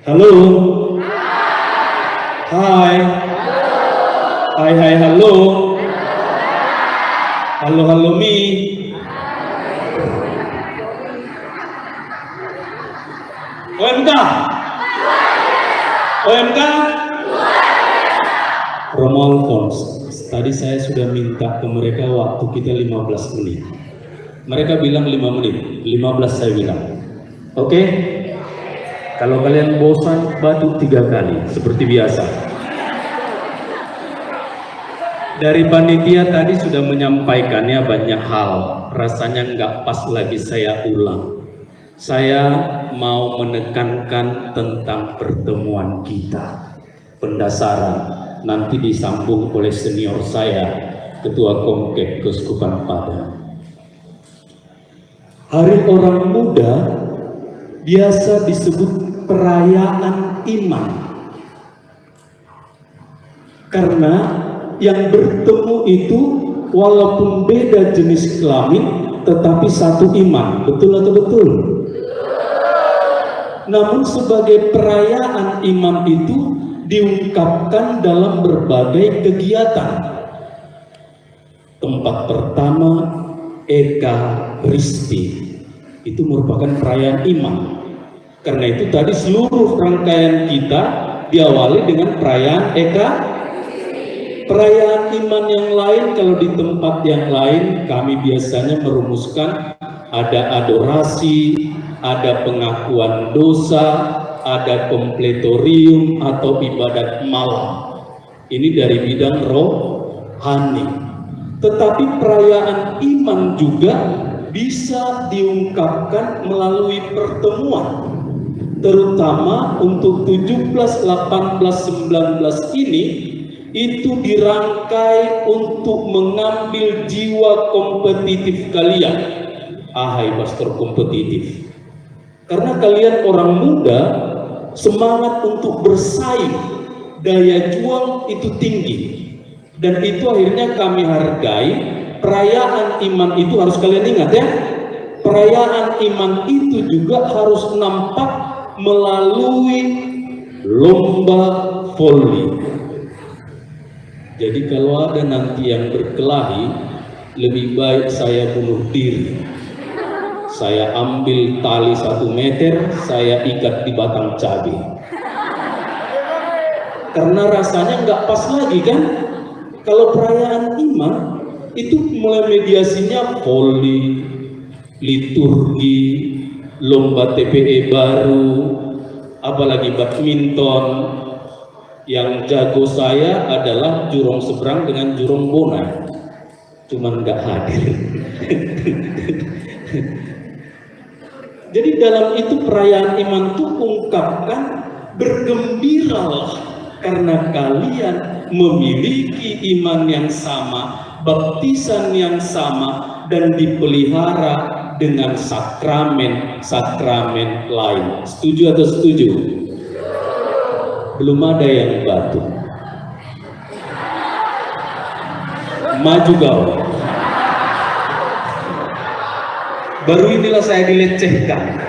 Halo. Hai. Hai, hai, halo. Halo, halo, Mi. OMK. OMK. Romalcons. Tadi saya sudah minta ke mereka waktu kita 15 menit. Mereka bilang 5 menit, 15 saya bilang. Oke? Kalau kalian bosan, batuk 3 kali, seperti biasa. Dari panitia tadi sudah menyampaikannya banyak hal, rasanya nggak pas lagi saya ulang. Saya mau menekankan tentang pertemuan kita, pendasaran, nanti disambung oleh senior saya, Ketua Komkek Keuskupan Padang. Hari Orang Muda biasa disebut perayaan iman, karena yang bertemu itu walaupun beda jenis kelamin tetapi satu iman. Betul atau betul? Namun sebagai perayaan iman itu diungkapkan dalam berbagai kegiatan. Tempat pertama, Ekaristi, itu merupakan perayaan iman. Karena itu tadi seluruh rangkaian kita diawali dengan perayaan Perayaan iman yang lain, kalau di tempat yang lain kami biasanya merumuskan ada adorasi, ada pengakuan dosa, ada kompletorium atau ibadat malam. Ini dari bidang rohani. Tetapi perayaan iman juga bisa diungkapkan melalui pertemuan. Terutama untuk 17, 18, 19 ini itu dirangkai untuk mengambil jiwa kompetitif kalian. Ahai pastor kompetitif, karena kalian orang muda semangat untuk bersaing, daya juang itu tinggi, dan itu akhirnya kami hargai. Perayaan iman itu harus kalian ingat ya, perayaan iman itu juga harus nampak melalui lomba voli. Jadi kalau ada nanti yang berkelahi, lebih baik saya bunuh diri. Saya ambil tali 1 meter, saya ikat di batang cabai. Karena rasanya nggak pas lagi kan? Kalau perayaan iman, itu mulai mediasinya voli, liturgi, lomba TPE baru, apalagi badminton. Yang jago saya adalah jurong seberang dengan jurong bonai, cuman nggak hadir. Jadi dalam itu perayaan iman itu ungkapkan bergembiralah karena kalian memiliki iman yang sama, baptisan yang sama, dan dipelihara dengan sakramen-sakramen lain. Setuju atau setuju? Belum ada yang batuk. Maju kau. Baru inilah saya dilecehkan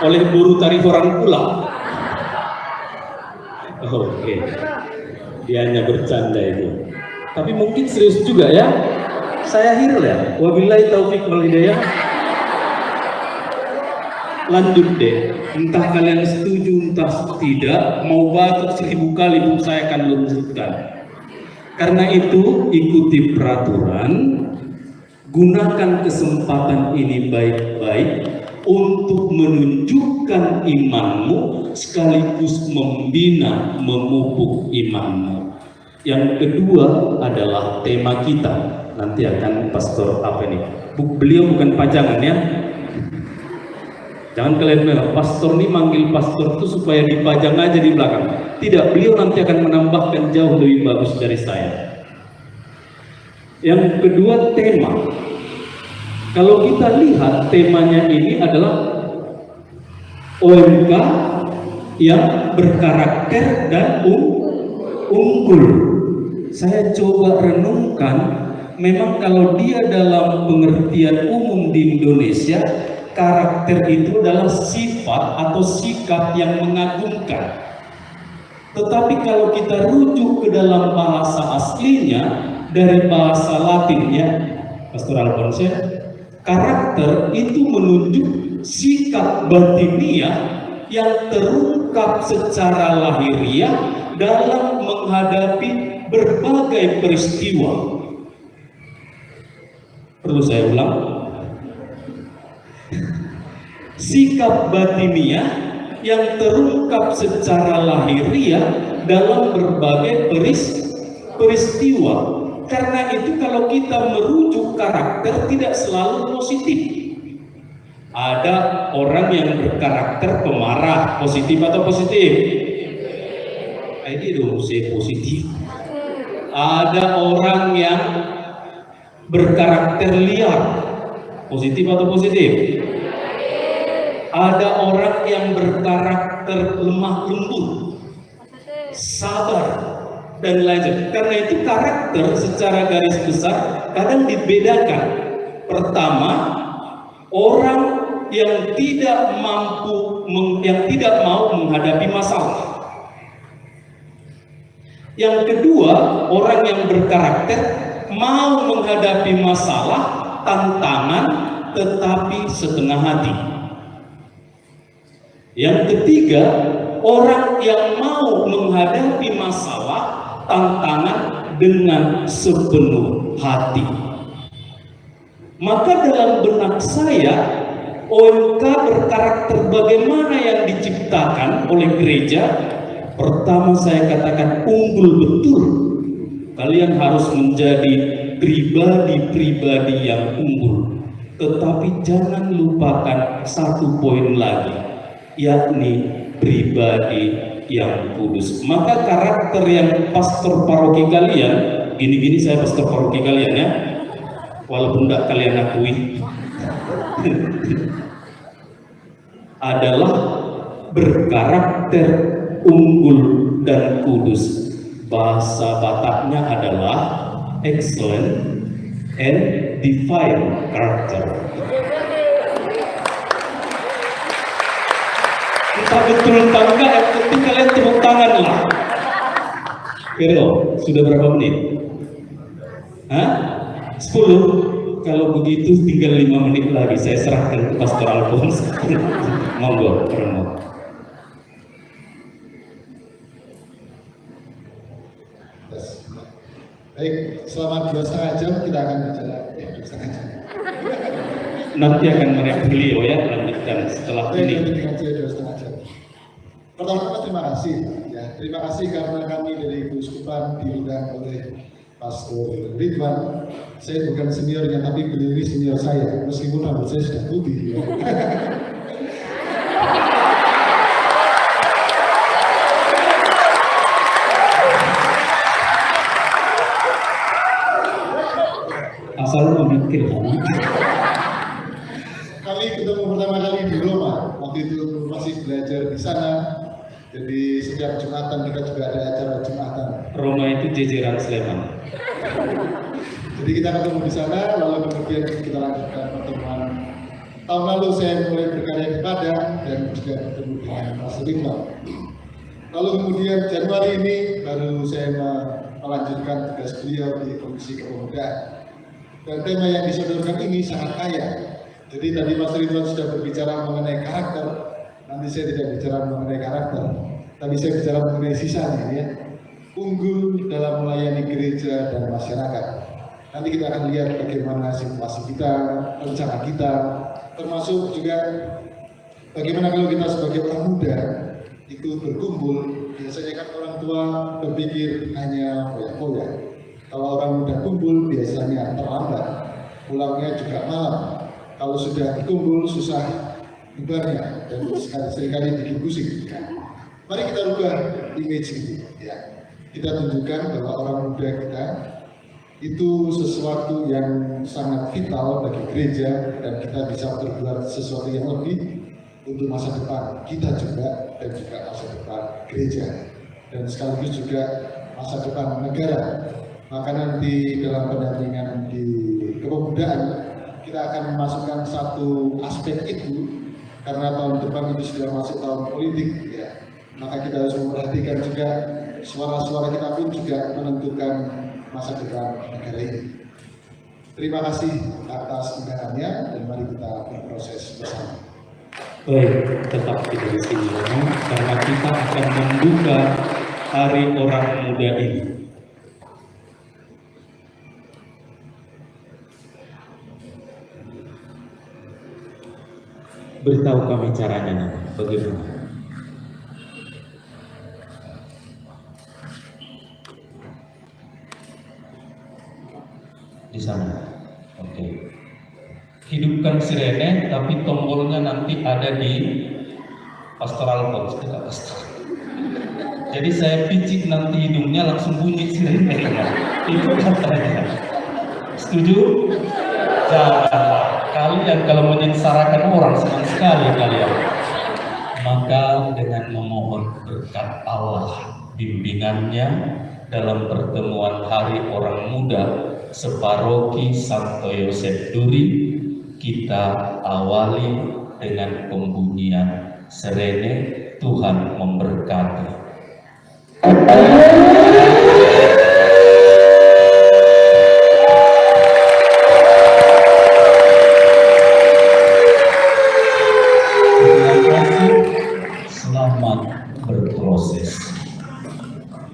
oleh buruh tarif orang pulang. Oke. Dia hanya bercanda itu. Tapi mungkin serius juga ya. Saya akhir ya. Wabillahi taufik wal hidayah. Lanjut deh, entah kalian setuju entah tidak, mau batuk 1000 kali pun saya akan lanjutkan. Karena itu ikuti peraturan, gunakan kesempatan ini baik-baik untuk menunjukkan imanmu sekaligus membina, memupuk imanmu. Yang kedua adalah tema kita. Nanti akan pastor apa nih? Beliau bukan pajangan ya. Jangan kalian bilang, pastor ini manggil pastor itu supaya dipajang aja di belakang. Tidak, beliau nanti akan menambahkan jauh lebih bagus dari saya. Yang kedua, tema. Kalau kita lihat temanya ini adalah OMK yang berkarakter dan unggul. Saya coba renungkan, memang kalau dia dalam pengertian umum di Indonesia, karakter itu adalah sifat atau sikap yang mengagumkan. Tetapi kalau kita rujuk ke dalam bahasa aslinya dari bahasa Latin ya, Pastor Alphonse, karakter itu menunjuk sikap batiniah yang terungkap secara lahiriah dalam menghadapi berbagai peristiwa. Perlu saya ulang? Sikap batiniah yang terungkap secara lahiriah dalam berbagai peristiwa. Karena itu kalau kita merujuk karakter tidak selalu positif. Ada orang yang berkarakter pemarah, positif atau positif? Ini dong, saya positif. Ada orang yang berkarakter liar, positif atau positif? Ada orang yang berkarakter lemah lembut, sabar, dan lain-lain. Karena itu karakter secara garis besar kadang dibedakan. Pertama, orang yang tidak mau menghadapi masalah. Yang kedua, orang yang berkarakter mau menghadapi masalah, tantangan, tetapi setengah hati. Yang ketiga, orang yang mau menghadapi masalah, tantangan dengan sepenuh hati. Maka dalam benak saya, OMK berkarakter bagaimana yang diciptakan oleh gereja. Pertama saya katakan unggul betul. Kalian harus menjadi pribadi-pribadi yang unggul. Tetapi jangan lupakan satu poin lagi, yakni pribadi yang kudus. Maka karakter yang pastor paroki kalian, gini-gini saya pastor paroki kalian ya, walaupun tidak kalian akui, adalah berkarakter unggul dan kudus. Bahasa Bataknya adalah excellent and divine character. Kita betul entah enggak, yang penting kalian tepuk tangan lah. Pero, sudah berapa menit? Hah? 10? Kalau begitu tinggal 5 menit lagi saya serahkan ke Pastor Alphonse. Monggo, Romo. Baik, selama 2,5 jam kita akan bicara. 2,5 jam. Nanti akan mereka beliau ya, lanjutkan setelah ini. Pertama-tama terima kasih. Ya, terima kasih karena kami dari Keuskupan diundang oleh Pastor Ridwan. Saya bukan seniornya, tapi beliau ini senior saya, meskipun rambut saya sudah putih. Ya. Asal memikir. Kami ketemu pertama kali di Roma, waktu itu masih belajar di sana. Jadi setiap Jumatan kita juga ada acara Jumatan. Roma itu jajaran Sleman. Jadi kita ketemu di sana, lalu kemudian kita lanjutkan pertemuan. Tahun lalu saya mulai berkarya di Padang dan juga bertemu dengan Mas Ridwan. Lalu kemudian Januari ini baru saya melanjutkan tugas beliau di Komisi Kepemudaan. Dan tema yang disodorkan ini sangat kaya. Jadi tadi Mas Ridwan sudah berbicara mengenai karakter, nanti saya tidak bicara mengenai karakter, tapi saya bicara mengenai sisanya ya. Unggul dalam melayani gereja dan masyarakat. Nanti kita akan lihat bagaimana situasi kita, rencana kita, termasuk juga bagaimana kalau kita sebagai orang muda itu berkumpul. Biasanya kan orang tua berpikir hanya foya-foya. Kalau orang muda kumpul biasanya terlambat, pulangnya juga malam. Kalau sudah berkumpul susah bubarnya dan seringkali bikin pusing. Mari kita rubah image ini. Ya. Kita tunjukkan bahwa orang muda kita itu sesuatu yang sangat vital bagi gereja dan kita bisa berbuat sesuatu yang lebih untuk masa depan kita juga dan juga masa depan gereja dan sekaligus juga masa depan negara. Maka nanti dalam pendampingan di kepemudaan kita akan memasukkan satu aspek itu, karena tahun depan itu sudah masuk tahun politik ya, maka kita harus memperhatikan juga suara-suara kita pun juga menentukan masa depan negara ini. Terima kasih atas undangannya dan mari kita berproses bersama. Baik, tetap kita di sini karena kita akan membuka Hari Orang Muda ini. Beritahu kami caranya nanti, bagaimana? Di sana, oke. Hidupkan sirene, tapi tombolnya nanti ada di pastoral box, tidak pastoral. Jadi saya picit nanti hidungnya langsung bunyi sirene. Itu katanya. Setuju? Janganlah. Kalian kalau menyengsarakan orang senang sekali kalian. Maka dengan memohon berkat Allah bimbingannya dalam pertemuan Hari Orang Muda separoki Santo Yosef Duri, kita awali dengan pembunyian serene. Tuhan memberkati.